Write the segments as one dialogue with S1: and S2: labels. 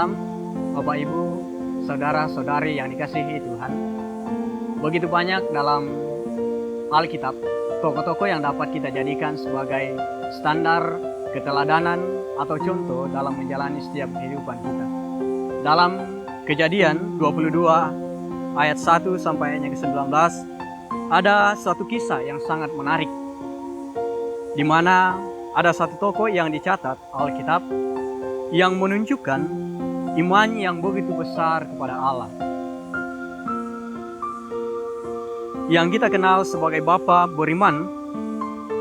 S1: malam, Bapak Ibu, saudara-saudari yang dikasihi Tuhan. Begitu banyak dalam Alkitab tokoh-tokoh yang dapat kita jadikan sebagai standar keteladanan atau contoh dalam menjalani setiap kehidupan kita. Dalam Kejadian 22 ayat 1 sampai ayat ke-19 ada suatu kisah yang sangat menarik, di mana ada satu tokoh yang dicatat Alkitab yang menunjukkan iman yang begitu besar kepada Allah, yang kita kenal sebagai Bapa beriman,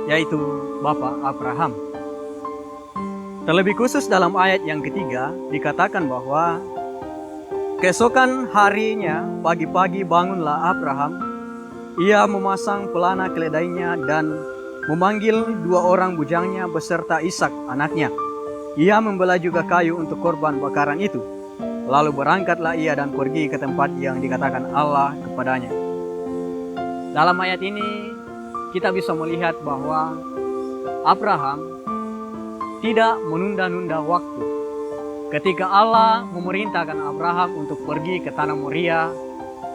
S1: yaitu Bapa Abraham. Terlebih khusus dalam ayat yang ketiga dikatakan bahwa keesokan harinya pagi-pagi bangunlah Abraham, ia memasang pelana keledainya dan memanggil 2 orang bujangnya beserta Ishak anaknya. Ia membelah juga kayu untuk korban bakaran itu. Lalu berangkatlah ia dan pergi ke tempat yang dikatakan Allah kepadanya. Dalam ayat ini kita bisa melihat bahwa Abraham tidak menunda-nunda waktu. Ketika Allah memerintahkan Abraham untuk pergi ke tanah Moria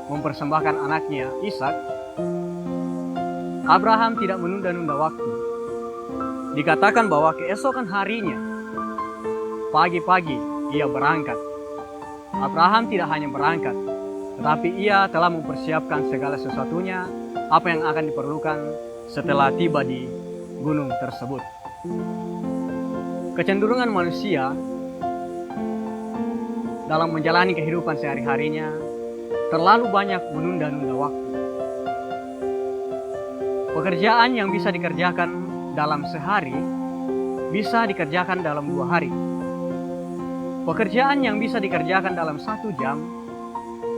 S1: mempersembahkan anaknya Ishak, Abraham tidak menunda-nunda waktu. Dikatakan bahwa keesokan harinya pagi-pagi ia berangkat. Abraham tidak hanya berangkat, tetapi ia telah mempersiapkan segala sesuatunya, apa yang akan diperlukan setelah tiba di gunung tersebut. Kecenderungan manusia dalam menjalani kehidupan sehari-harinya terlalu banyak menunda-nunda waktu. Pekerjaan yang bisa dikerjakan dalam sehari bisa dikerjakan dalam 2 hari. Pekerjaan yang bisa dikerjakan dalam 1 jam,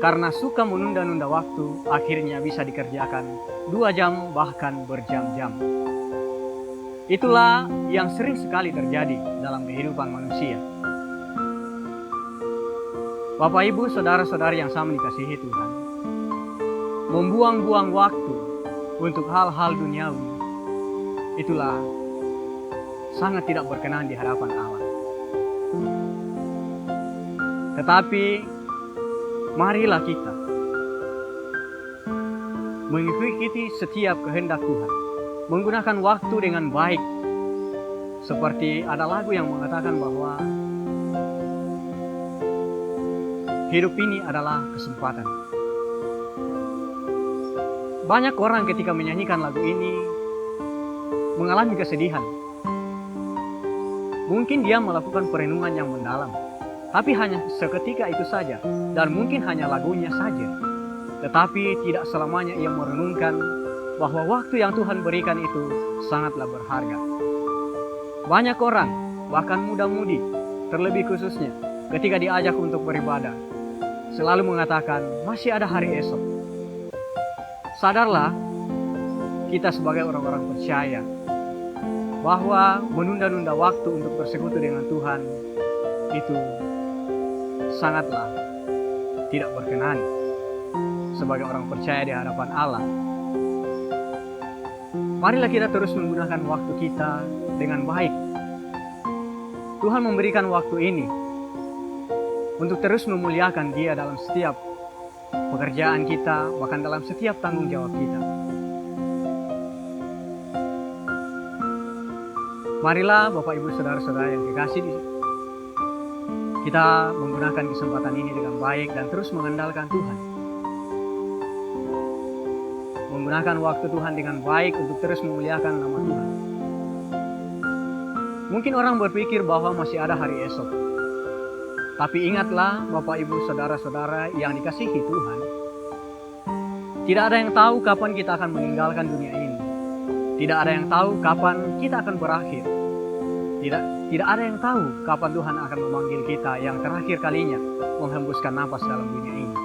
S1: karena suka menunda-nunda waktu, akhirnya bisa dikerjakan 2 jam bahkan berjam-jam. Itulah yang sering sekali terjadi dalam kehidupan manusia. Bapak Ibu, saudara-saudari yang sama dikasihi Tuhan, membuang-buang waktu untuk hal-hal duniawi, itulah sangat tidak berkenan di hadapan Allah. Tetapi marilah kita mengikuti setiap kehendak Tuhan, menggunakan waktu dengan baik. Seperti ada lagu yang mengatakan bahwa hidup ini adalah kesempatan. Banyak orang ketika menyanyikan lagu ini mengalami kesedihan. Mungkin dia melakukan perenungan yang mendalam, tapi hanya seketika itu saja, dan mungkin hanya lagunya saja. Tetapi tidak selamanya ia merenungkan bahwa waktu yang Tuhan berikan itu sangatlah berharga. Banyak orang, bahkan muda-mudi, terlebih khususnya ketika diajak untuk beribadah, selalu mengatakan masih ada hari esok. Sadarlah, kita sebagai orang-orang percaya bahwa menunda-nunda waktu untuk bersekutu dengan Tuhan itu sangatlah tidak berkenan sebagai orang percaya di hadapan Allah. Marilah kita terus menggunakan waktu kita dengan baik. Tuhan memberikan waktu ini untuk terus memuliakan Dia dalam setiap pekerjaan kita, bahkan dalam setiap tanggung jawab kita. Marilah Bapak Ibu saudara-saudara yang dikasihi, kita menggunakan kesempatan ini dengan baik dan terus mengandalkan Tuhan. Menggunakan waktu Tuhan dengan baik untuk terus memuliakan nama Tuhan. Mungkin orang berpikir bahwa masih ada hari esok. Tapi ingatlah Bapak Ibu saudara-saudara yang dikasihi Tuhan, tidak ada yang tahu kapan kita akan meninggalkan dunia ini. Tidak ada yang tahu kapan kita akan berakhir. Tidak ada yang tahu kapan Tuhan akan memanggil kita yang terakhir kalinya menghembuskan napas dalam dunia ini.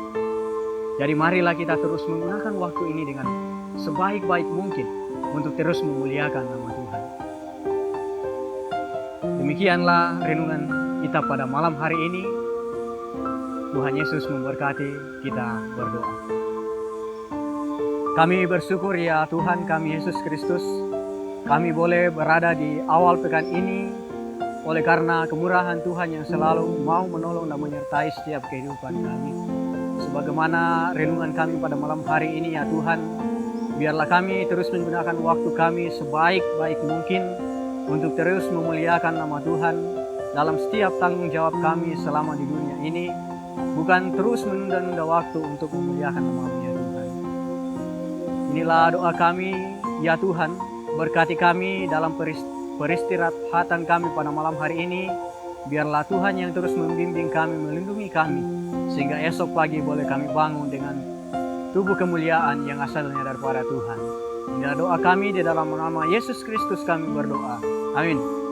S1: Jadi marilah kita terus menggunakan waktu ini dengan sebaik-baik mungkin untuk terus memuliakan nama Tuhan. Demikianlah renungan kita pada malam hari ini. Tuhan Yesus memberkati. Kita berdoa. Kami bersyukur ya Tuhan kami Yesus Kristus, kami boleh berada di awal pekan ini oleh karena kemurahan Tuhan yang selalu mau menolong dan menyertai setiap kehidupan kami. Sebagaimana renungan kami pada malam hari ini ya Tuhan, biarlah kami terus menggunakan waktu kami sebaik-baik mungkin untuk terus memuliakan nama Tuhan dalam setiap tanggung jawab kami selama di dunia ini, bukan terus menunda-nunda waktu untuk memuliakan nama-Mu ya Tuhan. Inilah doa kami ya Tuhan, berkati kami dalam peristirahatan kami pada malam hari ini. Biarlah Tuhan yang terus membimbing kami, melindungi kami, sehingga esok pagi boleh kami bangun dengan tubuh kemuliaan yang asalnya daripada Tuhan. Inilah doa kami di dalam nama Yesus Kristus kami berdoa. Amin.